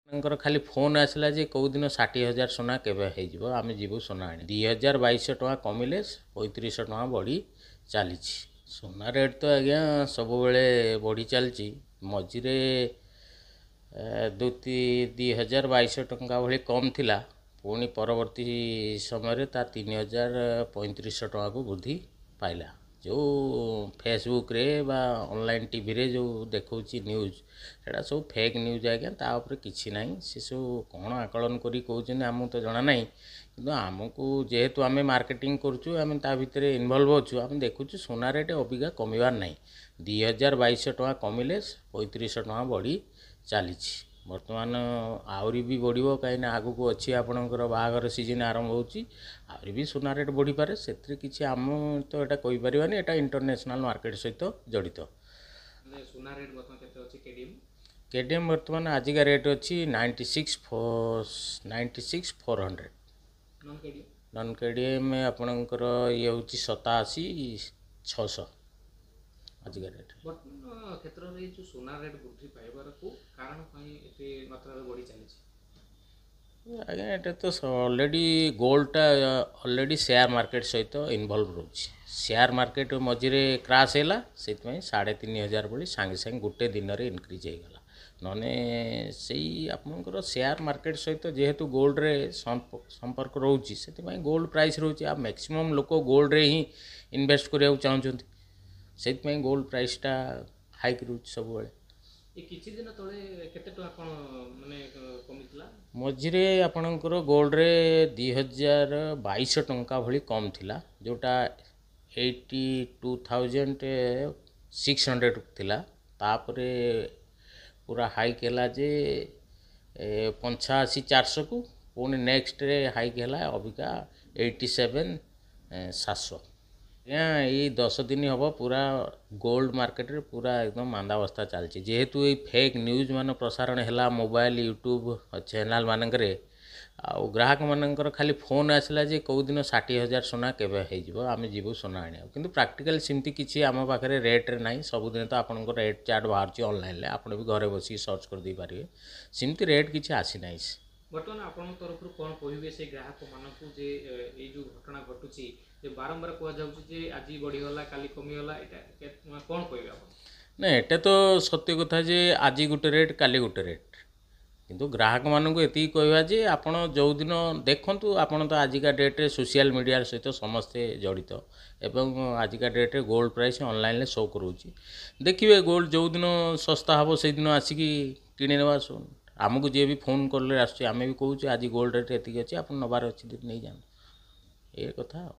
खाली फोन आसला जे कौ दिन 60,000 सोना केबे हो आम जीवु सोना आनी 2,200 टका कमिले 3500 टका बढ़ी चली सोना रेट तो आज्ञा सब बेले बढ़ी चलची मझिरे 2,200 टका भली कम थिला पुणी परवर्ती समय ता 3,3500 टका को वृद्धि पाइला जो फेसबुक रे बा ऑनलाइन टीवी रे जो देखौची न्यूज सेटा सब फेक न्यूज आज्ञा ता ऊपर किछि नाही से सब कोन आकलन करी कहउछन हमहु तो जणा नाही किंतु हमकु जेहेतु आमे मार्केटिंग करछु आमे ता भितरे इन्वॉल्व होछु आमे देखुछु सोना रेट अबिका कमिबार नाही 2,200 टका कमिले 3500 टका बढ़ी चलीछि वर्तमान आहरी भी बढ़िबो काई ना आगु को अछि आपनकर बाहागर सीजन आरंभ होछि आहरी भी सोना रेट बढ़ी पारे सेत्रे किछि हम तो एटा कहि परिबानी एटा इंटरनेशनल मार्केट सहित जड़ित सोना रेट वर्तमान केते अछि केडीएम वर्तमान आजिका रेट अछि 96,400 नॉन केडीएम आपनकर ये होछि 87,600 आजिका रेट वर्तमान क्षेत्र रे जो सोना रेट वृद्धि पाइबार को कारण पई एते मात्रा रे बढ़ी चली आज्ञा एटा तो ऑलरेडी गोल्डटा ऑलरेडी शेयर मार्केट सहित इन्वॉल्व रोची शेयर मार्केट मझिरे क्राश हैला सेत में 3,500 बड़ी सांगे सांगे गोटे दिन रे इनक्रीज हो गला नने सेई आपनकर शेयर मार्केट सहित जेहेतु गोल्ड रे संपर्क रोची सेति में गोल्ड प्राइस रोची आ मैक्सिमम लोक गोल्ड रे ही इन्वेस्ट करिया चाहउछंती सेति में गोल्ड प्राइस टा हाइक रोची सब बेले ए किछि दिन तळे केते टका कोन माने कमितला मझिरे आपनकर गोल्ड रे 2,200 टंका भली कम थिला जोटा 82,600 थिला तापरे पूरा हाइक हैला जे 85,400 को पुणी नेक्स्ट रे हाइक हैला अबिका 87,700 ये 10 दिन हम पूरा गोल्ड मार्केट रे पूरा एकदम मांदावस्था चलती जेहेतु ये फेक न्यूज मान प्रसारण है मोबाइल यूट्यूब चैनल मानकरे आ ग्राहक मानकर खाली फोन आसला जे कौ दिन 60,000 सोना केबे हो आम जीवु सोना आनी किंतु प्रैक्टिकल सिमती किछि आम पाखरे रेट रे नाही सब दिन तो आपन रेट चार्ट बाहर ऑनलाइन ले आपन भी घरे बसी सर्च कर दे पारिबे सिमती रेट किछि आसी नाही बर्तमान आपन तरफ कोन कहिबे से ग्राहक मानकु जे ए जो घटना घटुची जे बारंबार कह जाउची जे आज बढ़ी गला काली कमी गला एटा कोन कहिबे आपन ना एटा तो सत्य कथा जे आज गुटे रेट काली गुटे रेट किंतु ग्राहक मानक एति कहवा जे आपण जो दिन देखंतु आपण तो आजिका डेट रे सोशल मीडिया सहित समस्ते जड़ित एवं आजिका डेट रे गोल्ड प्राइस ऑनलाइन ले शो करूची देखिए गोल्ड जो दिन सस्ता हबो से दिन आसिकी किने नेबा आमको जी भी फोन कले आम भी कहूँ आज गोल्ड रेट एति अच्छी आप नबार अच्छी नहीं जान ये कथा।